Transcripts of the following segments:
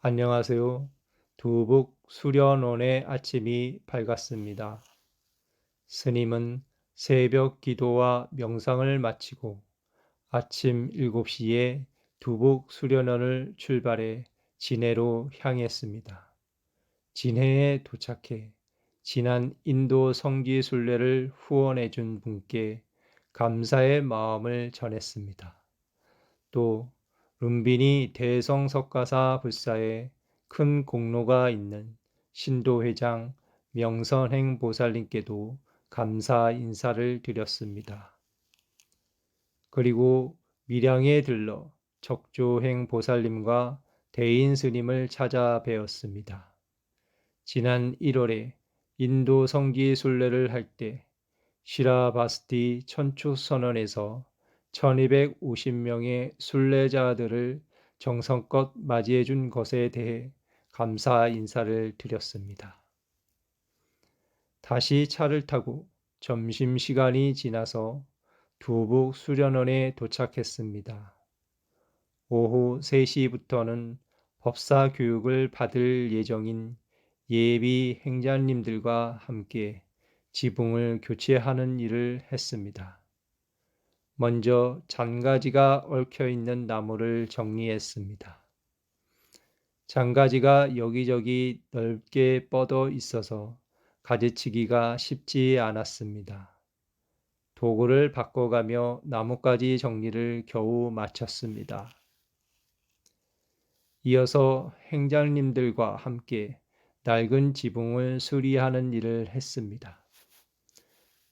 안녕하세요. 두북 수련원의 아침이 밝았습니다. 스님은 새벽 기도와 명상을 마치고 아침 7시에 두북 수련원을 출발해 진해로 향했습니다. 진해에 도착해 지난 인도 성지 순례를 후원해 준 분께 감사의 마음을 전했습니다. 또 룸비니 대성석가사 불사에 큰 공로가 있는 신도회장 명선행 보살님께도 감사 인사를 드렸습니다. 그리고 밀양에 들러 적조행 보살님과 대인 스님을 찾아뵈었습니다. 지난 1월에 인도 성지 순례를 할 때 시라바스티 천추선언에서 1250명의 순례자들을 정성껏 맞이해 준 것에 대해 감사 인사를 드렸습니다. 다시 차를 타고 점심시간이 지나서 두북 수련원에 도착했습니다. 오후 3시부터는 법사 교육을 받을 예정인 예비 행자님들과 함께 지붕을 교체하는 일을 했습니다. 먼저 잔가지가 얽혀있는 나무를 정리했습니다. 잔가지가 여기저기 넓게 뻗어 있어서 가지치기가 쉽지 않았습니다. 도구를 바꿔가며 나뭇가지 정리를 겨우 마쳤습니다. 이어서 행장님들과 함께 낡은 지붕을 수리하는 일을 했습니다.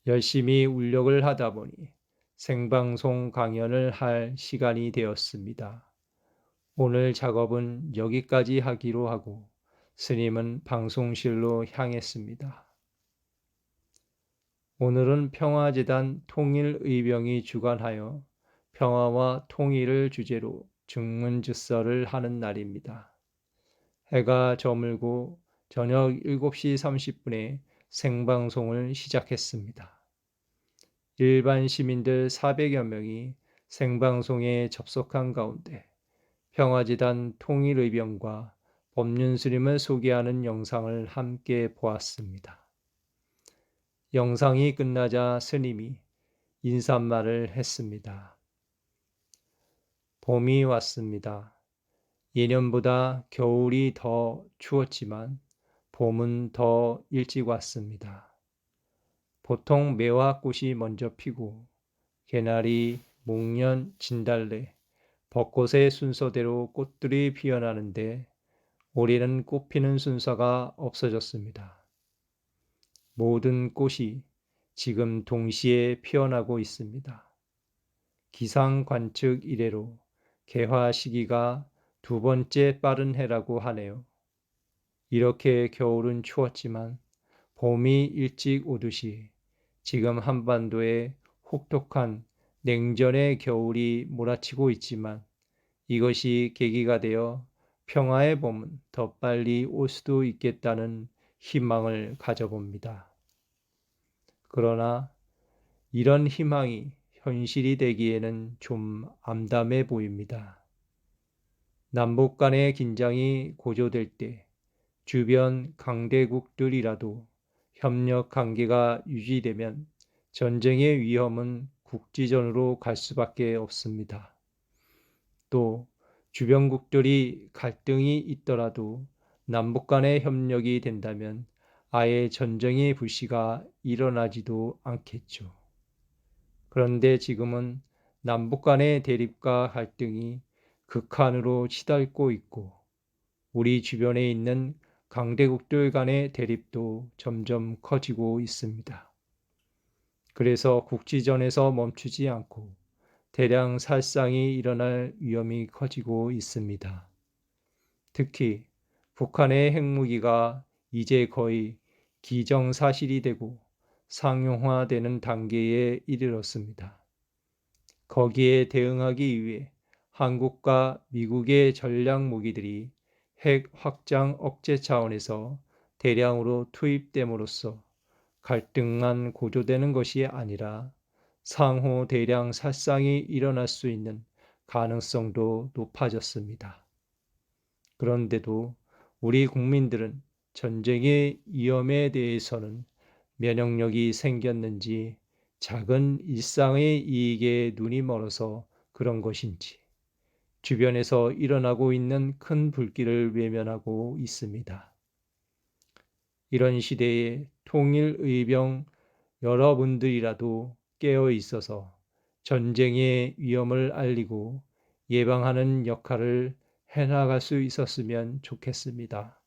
열심히 울력을 하다 보니 생방송 강연을 할 시간이 되었습니다. 오늘 작업은 여기까지 하기로 하고 스님은 방송실로 향했습니다. 오늘은 평화재단 통일의병이 주관하여 평화와 통일을 주제로 증문즉서를 하는 날입니다. 해가 저물고 저녁 7시 30분에 생방송을 시작했습니다. 일반 시민들 400여 명이 생방송에 접속한 가운데 평화재단 통일의병과 법륜스님을 소개하는 영상을 함께 보았습니다. 영상이 끝나자 스님이 인사말을 했습니다. 봄이 왔습니다. 예년보다 겨울이 더 추웠지만 봄은 더 일찍 왔습니다. 보통 매화 꽃이 먼저 피고 개나리, 목련, 진달래, 벚꽃의 순서대로 꽃들이 피어나는데 올해는 꽃 피는 순서가 없어졌습니다. 모든 꽃이 지금 동시에 피어나고 있습니다. 기상 관측 이래로 개화 시기가 두 번째 빠른 해라고 하네요. 이렇게 겨울은 추웠지만 봄이 일찍 오듯이 지금 한반도에 혹독한 냉전의 겨울이 몰아치고 있지만 이것이 계기가 되어 평화의 봄은 더 빨리 올 수도 있겠다는 희망을 가져봅니다. 그러나 이런 희망이 현실이 되기에는 좀 암담해 보입니다. 남북 간의 긴장이 고조될 때 주변 강대국들이라도 협력 관계가 유지되면 전쟁의 위험은 국지전으로 갈 수밖에 없습니다. 또 주변국들이 갈등이 있더라도 남북 간의 협력이 된다면 아예 전쟁의 불씨가 일어나지도 않겠죠. 그런데 지금은 남북 간의 대립과 갈등이 극한으로 치닫고 있고 우리 주변에 있는 강대국들 간의 대립도 점점 커지고 있습니다. 그래서 국지전에서 멈추지 않고 대량 살상이 일어날 위험이 커지고 있습니다. 특히 북한의 핵무기가 이제 거의 기정사실이 되고 상용화되는 단계에 이르렀습니다. 거기에 대응하기 위해 한국과 미국의 전략 무기들이 핵 확장 억제 차원에서 대량으로 투입됨으로써 갈등만 고조되는 것이 아니라 상호 대량 살상이 일어날 수 있는 가능성도 높아졌습니다. 그런데도 우리 국민들은 전쟁의 위험에 대해서는 면역력이 생겼는지 작은 일상의 이익에 눈이 멀어서 그런 것인지 주변에서 일어나고 있는 큰 불길을 외면하고 있습니다. 이런 시대에 통일의병 여러분들이라도 깨어 있어서 전쟁의 위험을 알리고 예방하는 역할을 해나갈 수 있었으면 좋겠습니다.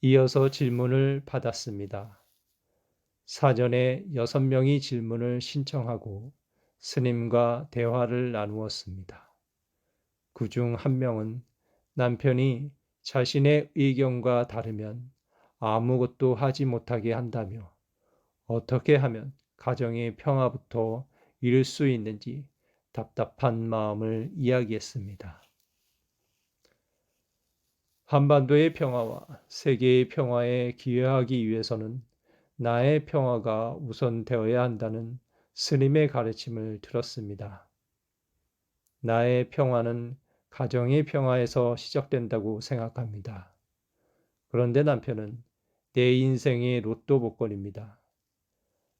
이어서 질문을 받았습니다. 사전에 6명이 질문을 신청하고 스님과 대화를 나누었습니다. 그중 한 명은 남편이 자신의 의견과 다르면 아무것도 하지 못하게 한다며 어떻게 하면 가정의 평화부터 이룰 수 있는지 답답한 마음을 이야기했습니다. 한반도의 평화와 세계의 평화에 기여하기 위해서는 나의 평화가 우선되어야 한다는 스님의 가르침을 들었습니다. 나의 평화는 가정의 평화에서 시작된다고 생각합니다. 그런데 남편은 내 인생의 로또 복권입니다.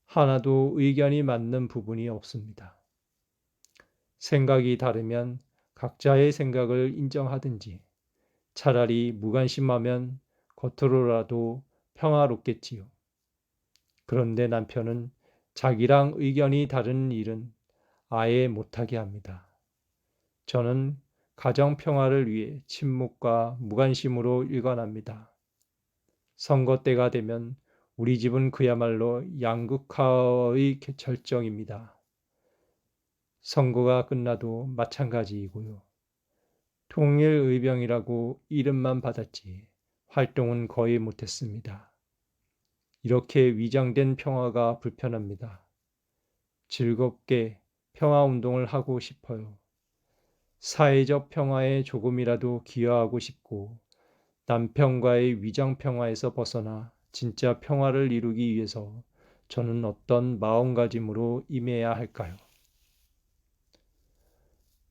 하나도 의견이 맞는 부분이 없습니다. 생각이 다르면 각자의 생각을 인정하든지 차라리 무관심하면 겉으로라도 평화롭겠지요. 그런데 남편은 자기랑 의견이 다른 일은 아예 못하게 합니다. 저는 가정 평화를 위해 침묵과 무관심으로 일관합니다. 선거 때가 되면 우리 집은 그야말로 양극화의 절정입니다. 선거가 끝나도 마찬가지이고요. 통일의병이라고 이름만 받았지 활동은 거의 못했습니다. 이렇게 위장된 평화가 불편합니다. 즐겁게 평화운동을 하고 싶어요. 사회적 평화에 조금이라도 기여하고 싶고 남편과의 위장 평화에서 벗어나 진짜 평화를 이루기 위해서 저는 어떤 마음가짐으로 임해야 할까요?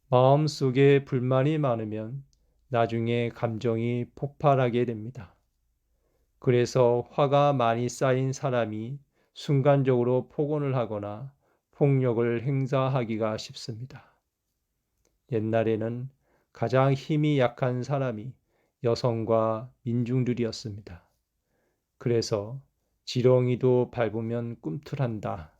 마음속에 불만이 많으면 나중에 감정이 폭발하게 됩니다. 그래서 화가 많이 쌓인 사람이 순간적으로 폭언을 하거나 폭력을 행사하기가 쉽습니다. 옛날에는 가장 힘이 약한 사람이 여성과 민중들이었습니다. 그래서 지렁이도 밟으면 꿈틀한다.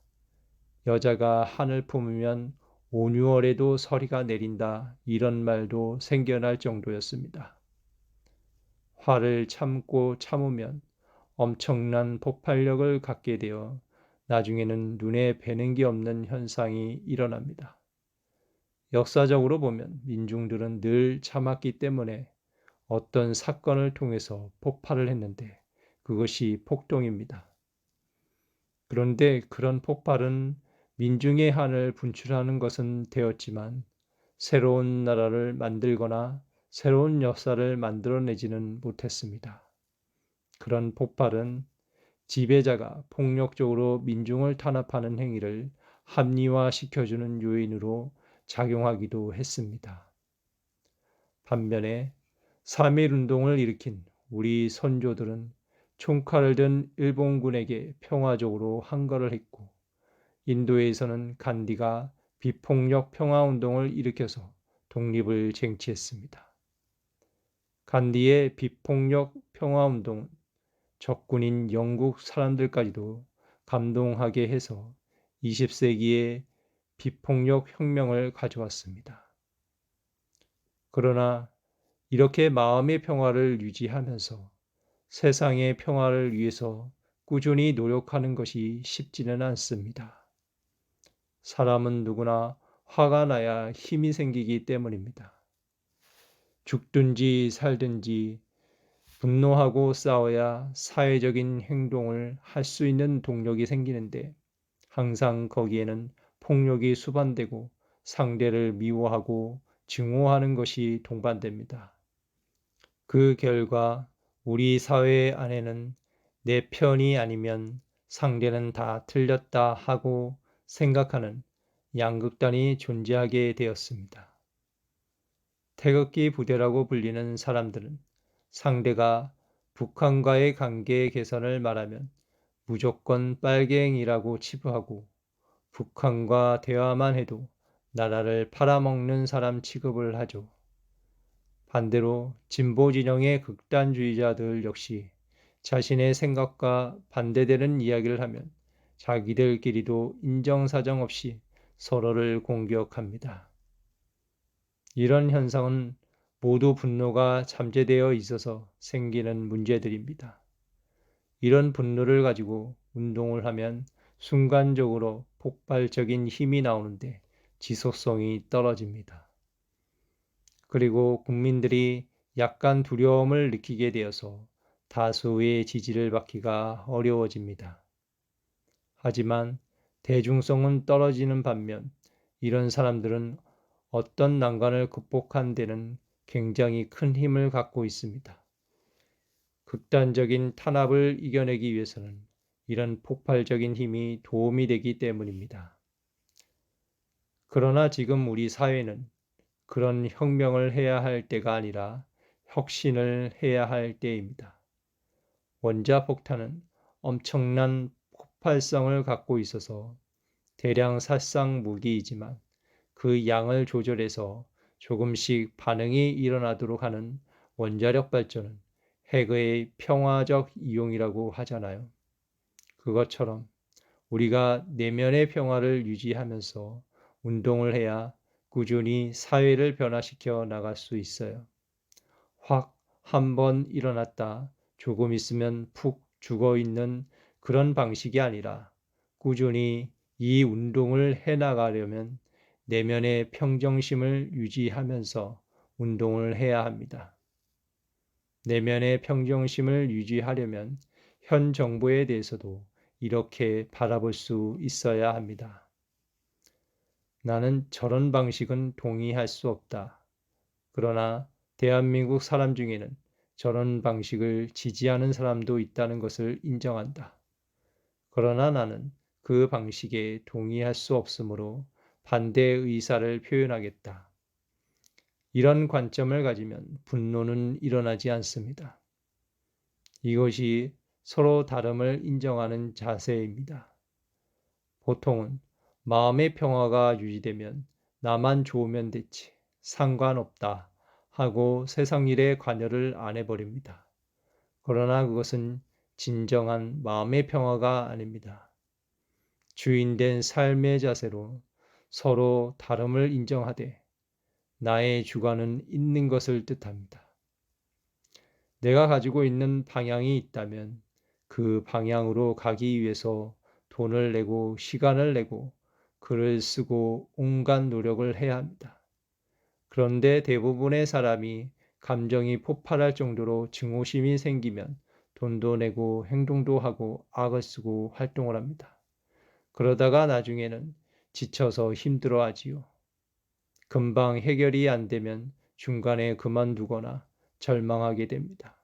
여자가 한을 품으면 온유월에도 서리가 내린다. 이런 말도 생겨날 정도였습니다. 화를 참고 참으면 엄청난 폭발력을 갖게 되어 나중에는 눈에 뵈는 게 없는 현상이 일어납니다. 역사적으로 보면 민중들은 늘 참았기 때문에 어떤 사건을 통해서 폭발을 했는데 그것이 폭동입니다. 그런데 그런 폭발은 민중의 한을 분출하는 것은 되었지만 새로운 나라를 만들거나 새로운 역사를 만들어내지는 못했습니다. 그런 폭발은 지배자가 폭력적으로 민중을 탄압하는 행위를 합리화시켜주는 요인으로 작용하기도 했습니다. 반면에 3.1운동을 일으킨 우리 선조들은 총칼을 든 일본군에게 평화적으로 항거를 했고 인도에서는 간디가 비폭력 평화운동을 일으켜서 독립을 쟁취했습니다. 간디의 비폭력 평화운동은 적군인 영국 사람들까지도 감동하게 해서 20세기에 비폭력 혁명을 가져왔습니다. 그러나 이렇게 마음의 평화를 유지하면서 세상의 평화를 위해서 꾸준히 노력하는 것이 쉽지는 않습니다. 사람은 누구나 화가 나야 힘이 생기기 때문입니다. 죽든지 살든지 분노하고 싸워야 사회적인 행동을 할 수 있는 동력이 생기는데 항상 거기에는 폭력이 수반되고 상대를 미워하고 증오하는 것이 동반됩니다. 그 결과 우리 사회 안에는 내 편이 아니면 상대는 다 틀렸다 하고 생각하는 양극단이 존재하게 되었습니다. 태극기 부대라고 불리는 사람들은 상대가 북한과의 관계 개선을 말하면 무조건 빨갱이라고 치부하고 북한과 대화만 해도 나라를 팔아먹는 사람 취급을 하죠. 반대로 진보 진영의 극단주의자들 역시 자신의 생각과 반대되는 이야기를 하면 자기들끼리도 인정사정 없이 서로를 공격합니다. 이런 현상은 모두 분노가 잠재되어 있어서 생기는 문제들입니다. 이런 분노를 가지고 운동을 하면 순간적으로 폭발적인 힘이 나오는데 지속성이 떨어집니다. 그리고 국민들이 약간 두려움을 느끼게 되어서 다수의 지지를 받기가 어려워집니다. 하지만 대중성은 떨어지는 반면 이런 사람들은 어떤 난관을 극복한 데는 굉장히 큰 힘을 갖고 있습니다. 극단적인 탄압을 이겨내기 위해서는 이런 폭발적인 힘이 도움이 되기 때문입니다. 그러나 지금 우리 사회는 그런 혁명을 해야 할 때가 아니라 혁신을 해야 할 때입니다. 원자폭탄은 엄청난 폭발성을 갖고 있어서 대량 살상 무기이지만 그 양을 조절해서 조금씩 반응이 일어나도록 하는 원자력 발전은 핵의 평화적 이용이라고 하잖아요. 그것처럼 우리가 내면의 평화를 유지하면서 운동을 해야 꾸준히 사회를 변화시켜 나갈 수 있어요. 확 한 번 일어났다 조금 있으면 푹 죽어 있는 그런 방식이 아니라 꾸준히 이 운동을 해 나가려면 내면의 평정심을 유지하면서 운동을 해야 합니다. 내면의 평정심을 유지하려면 현 정부에 대해서도 이렇게 바라볼 수 있어야 합니다. 나는 저런 방식은 동의할 수 없다. 그러나 대한민국 사람 중에는 저런 방식을 지지하는 사람도 있다는 것을 인정한다. 그러나 나는 그 방식에 동의할 수 없으므로 반대 의사를 표현하겠다. 이런 관점을 가지면 분노는 일어나지 않습니다. 이것이 서로 다름을 인정하는 자세입니다. 보통은 마음의 평화가 유지되면 나만 좋으면 됐지, 상관없다 하고 세상 일에 관여를 안 해버립니다. 그러나 그것은 진정한 마음의 평화가 아닙니다. 주인된 삶의 자세로 서로 다름을 인정하되 나의 주관은 있는 것을 뜻합니다. 내가 가지고 있는 방향이 있다면 그 방향으로 가기 위해서 돈을 내고 시간을 내고 글을 쓰고 온갖 노력을 해야 합니다. 그런데 대부분의 사람이 감정이 폭발할 정도로 증오심이 생기면 돈도 내고 행동도 하고 악을 쓰고 활동을 합니다. 그러다가 나중에는 지쳐서 힘들어하지요. 금방 해결이 안 되면 중간에 그만두거나 절망하게 됩니다.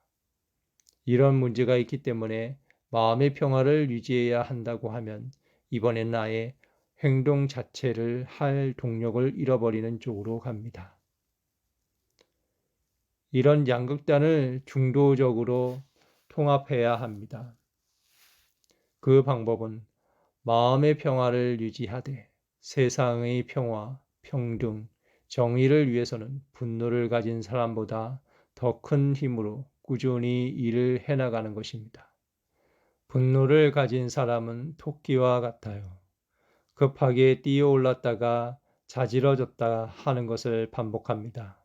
이런 문제가 있기 때문에 마음의 평화를 유지해야 한다고 하면 이번엔 아예 행동 자체를 할 동력을 잃어버리는 쪽으로 갑니다. 이런 양극단을 중도적으로 통합해야 합니다. 그 방법은 마음의 평화를 유지하되 세상의 평화, 평등, 정의를 위해서는 분노를 가진 사람보다 더 큰 힘으로 꾸준히 일을 해나가는 것입니다. 분노를 가진 사람은 토끼와 같아요. 급하게 뛰어올랐다가 자지러졌다 하는 것을 반복합니다.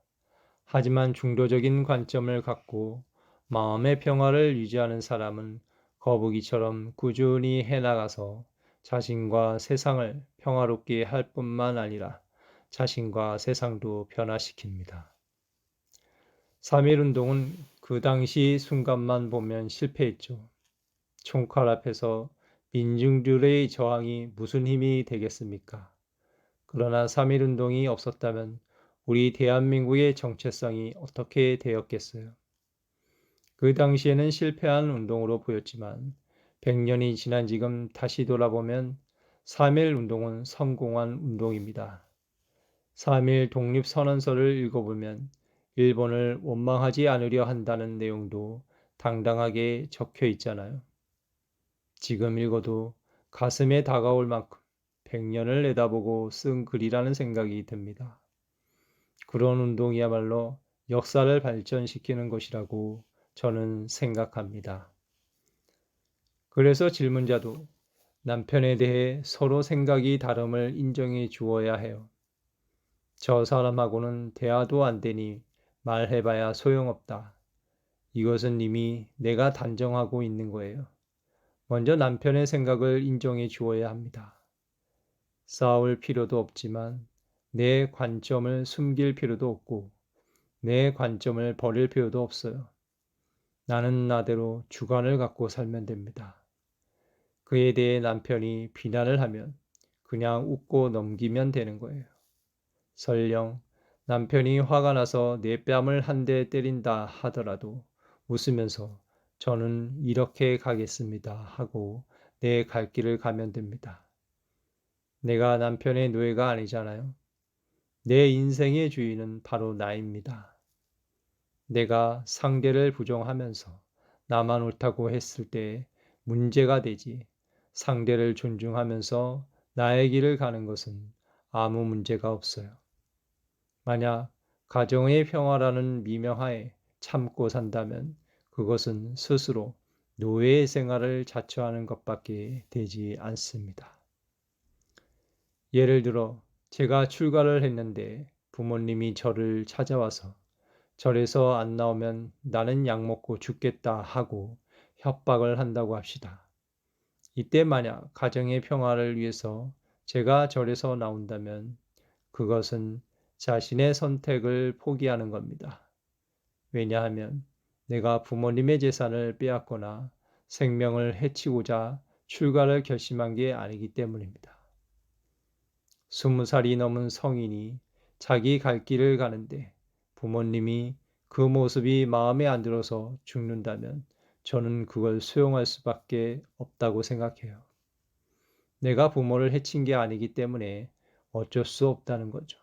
하지만 중도적인 관점을 갖고 마음의 평화를 유지하는 사람은 거북이처럼 꾸준히 해나가서 자신과 세상을 평화롭게 할 뿐만 아니라 자신과 세상도 변화시킵니다. 3.1운동은 그 당시 순간만 보면 실패했죠. 총칼 앞에서 민중들의 저항이 무슨 힘이 되겠습니까? 그러나 3.1운동이 없었다면 우리 대한민국의 정체성이 어떻게 되었겠어요? 그 당시에는 실패한 운동으로 보였지만 100년이 지난 지금 다시 돌아보면 3.1운동은 성공한 운동입니다. 3.1 독립선언서를 읽어보면 일본을 원망하지 않으려 한다는 내용도 당당하게 적혀 있잖아요. 지금 읽어도 가슴에 다가올 만큼 100년을 내다보고 쓴 글이라는 생각이 듭니다. 그런 운동이야말로 역사를 발전시키는 것이라고 저는 생각합니다. 그래서 질문자도 남편에 대해 서로 생각이 다름을 인정해 주어야 해요. 저 사람하고는 대화도 안 되니 말해봐야 소용없다. 이것은 이미 내가 단정하고 있는 거예요. 먼저 남편의 생각을 인정해 주어야 합니다. 싸울 필요도 없지만 내 관점을 숨길 필요도 없고 내 관점을 버릴 필요도 없어요. 나는 나대로 주관을 갖고 살면 됩니다. 그에 대해 남편이 비난을 하면 그냥 웃고 넘기면 되는 거예요. 설령 남편이 화가 나서 내 뺨을 한 대 때린다 하더라도 웃으면서 저는 이렇게 가겠습니다 하고 내 갈 길을 가면 됩니다. 내가 남편의 노예가 아니잖아요. 내 인생의 주인은 바로 나입니다. 내가 상대를 부정하면서 나만 옳다고 했을 때 문제가 되지, 상대를 존중하면서 나의 길을 가는 것은 아무 문제가 없어요. 만약 가정의 평화라는 미명하에 참고 산다면 그것은 스스로 노예의 생활을 자처하는 것밖에 되지 않습니다. 예를 들어 제가 출가를 했는데 부모님이 저를 찾아와서 절에서 안 나오면 나는 약 먹고 죽겠다 하고 협박을 한다고 합시다. 이때 만약 가정의 평화를 위해서 제가 절에서 나온다면 그것은 자신의 선택을 포기하는 겁니다. 왜냐하면 내가 부모님의 재산을 빼앗거나 생명을 해치고자 출가를 결심한 게 아니기 때문입니다. 20살이 넘은 성인이 자기 갈 길을 가는데 부모님이 그 모습이 마음에 안 들어서 죽는다면 저는 그걸 수용할 수밖에 없다고 생각해요. 내가 부모를 해친 게 아니기 때문에 어쩔 수 없다는 거죠.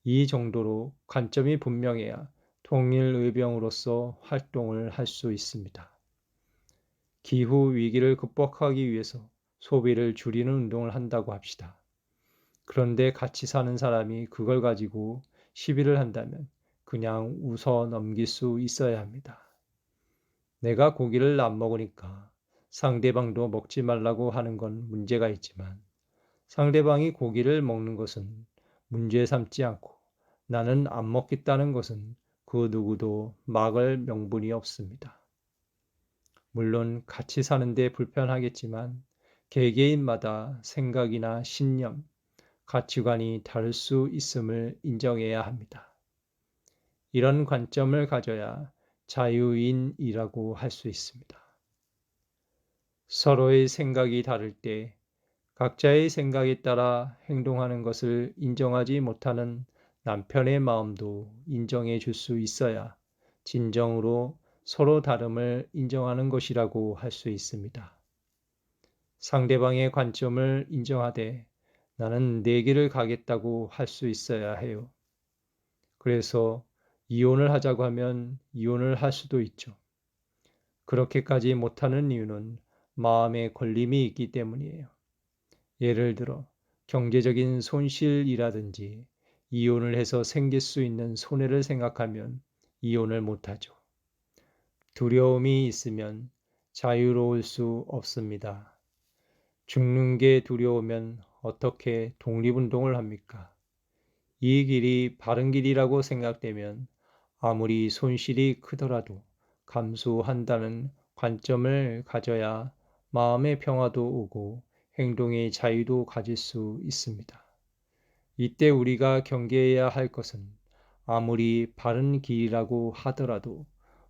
이 정도로 관점이 분명해야 통일의병으로서 활동을 할 수 있습니다. 기후 위기를 극복하기 위해서 소비를 줄이는 운동을 한다고 합시다. 그런데 같이 사는 사람이 그걸 가지고 시비를 한다면 그냥 웃어 넘길 수 있어야 합니다. 내가 고기를 안 먹으니까 상대방도 먹지 말라고 하는 건 문제가 있지만 상대방이 고기를 먹는 것은 문제 삼지 않고 나는 안 먹겠다는 것은 그 누구도 막을 명분이 없습니다. 물론 같이 사는데 불편하겠지만 개개인마다 생각이나 신념, 가치관이 다를 수 있음을 인정해야 합니다. 이런 관점을 가져야 자유인이라고 할 수 있습니다. 서로의 생각이 다를 때 각자의 생각에 따라 행동하는 것을 인정하지 못하는 남편의 마음도 인정해 줄 수 있어야 진정으로 서로 다름을 인정하는 것이라고 할 수 있습니다. 상대방의 관점을 인정하되 나는 내 길을 가겠다고 할 수 있어야 해요. 그래서 이혼을 하자고 하면 이혼을 할 수도 있죠. 그렇게까지 못하는 이유는 마음에 걸림이 있기 때문이에요. 예를 들어 경제적인 손실이라든지 이혼을 해서 생길 수 있는 손해를 생각하면 이혼을 못하죠. 두려움이 있으면 자유로울 수 없습니다. 죽는 게 두려우면 어떻게 독립운동을 합니까? 이 길이 바른 길이라고 생각되면 아무리 손실이 크더라도 감수한다는 관점을 가져야 마음의 평화도 오고 행동의 자유도 가질 수 있습니다. 이때 우리가 경계해야 할 것은 아무리 바른 길이라고 하더라도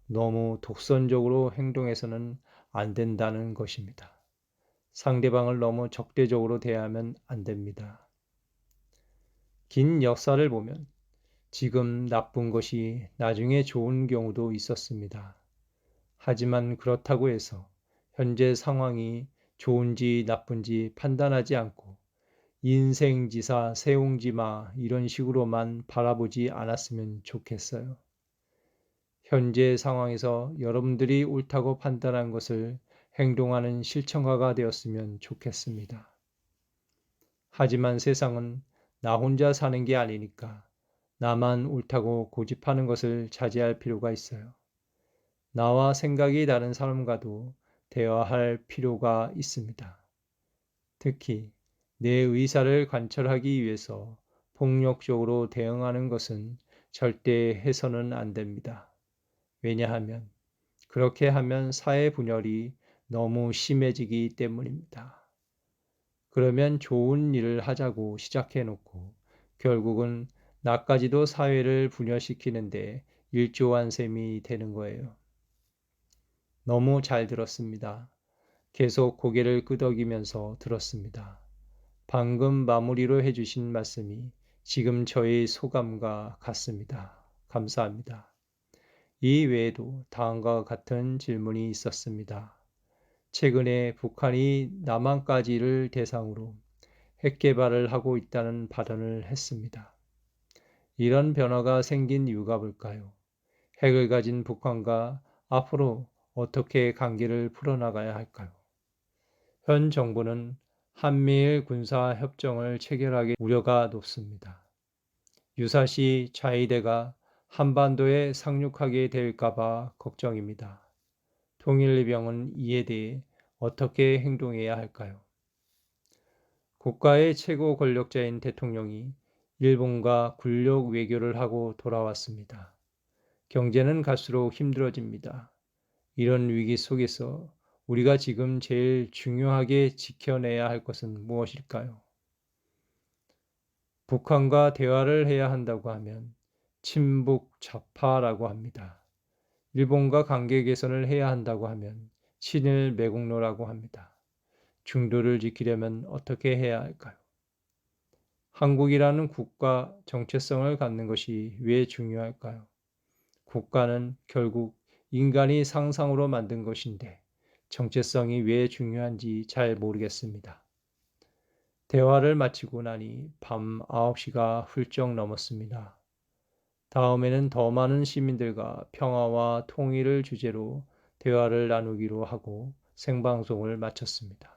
너무 독선적으로 행동해서는 안 된다는 것입니다. 상대방을 너무 적대적으로 대하면 안 됩니다. 긴 역사를 보면 지금 나쁜 것이 나중에 좋은 경우도 있었습니다. 하지만 그렇다고 해서 현재 상황이 좋은지 나쁜지 판단하지 않고 인생지사, 세옹지마 이런 식으로만 바라보지 않았으면 좋겠어요. 현재 상황에서 여러분들이 옳다고 판단한 것을 행동하는 실천가가 되었으면 좋겠습니다. 하지만 세상은 나 혼자 사는 게 아니니까 나만 옳다고 고집하는 것을 자제할 필요가 있어요. 나와 생각이 다른 사람과도 대화할 필요가 있습니다. 특히 내 의사를 관철하기 위해서 폭력적으로 대응하는 것은 절대 해서는 안 됩니다. 왜냐하면 그렇게 하면 사회 분열이 너무 심해지기 때문입니다. 그러면 좋은 일을 하자고 시작해 놓고 결국은 나까지도 사회를 분열시키는데 일조한 셈이 되는 거예요. 너무 잘 들었습니다. 계속 고개를 끄덕이면서 들었습니다. 방금 마무리로 해주신 말씀이 지금 저의 소감과 같습니다. 감사합니다. 이 외에도 다음과 같은 질문이 있었습니다. 최근에 북한이 남한까지를 대상으로 핵 개발을 하고 있다는 발언을 했습니다. 이런 변화가 생긴 이유가 뭘까요? 핵을 가진 북한과 앞으로 어떻게 관계를 풀어나가야 할까요? 현 정부는 한미일 군사협정을 체결하기 우려가 높습니다. 유사시 자위대가 한반도에 상륙하게 될까봐 걱정입니다. 통일의병은 이에 대해 어떻게 행동해야 할까요? 국가의 최고 권력자인 대통령이 일본과 군력 외교를 하고 돌아왔습니다. 경제는 갈수록 힘들어집니다. 이런 위기 속에서 우리가 지금 제일 중요하게 지켜내야 할 것은 무엇일까요? 북한과 대화를 해야 한다고 하면 친북 좌파라고 합니다. 일본과 관계 개선을 해야 한다고 하면 친일 매국노라고 합니다. 중도를 지키려면 어떻게 해야 할까요? 한국이라는 국가 정체성을 갖는 것이 왜 중요할까요? 국가는 결국 인간이 상상으로 만든 것인데 정체성이 왜 중요한지 잘 모르겠습니다. 대화를 마치고 나니 밤 9시가 훌쩍 넘었습니다. 다음에는 더 많은 시민들과 평화와 통일을 주제로 대화를 나누기로 하고 생방송을 마쳤습니다.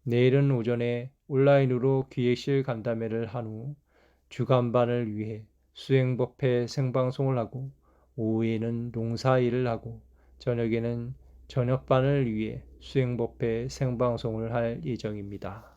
내일은 오전에 온라인으로 기획실 간담회를 한 후 주간반을 위해 수행법회 생방송을 하고 오후에는 농사일을 하고 저녁에는 저녁반을 위해 수행법회 생방송을 할 예정입니다.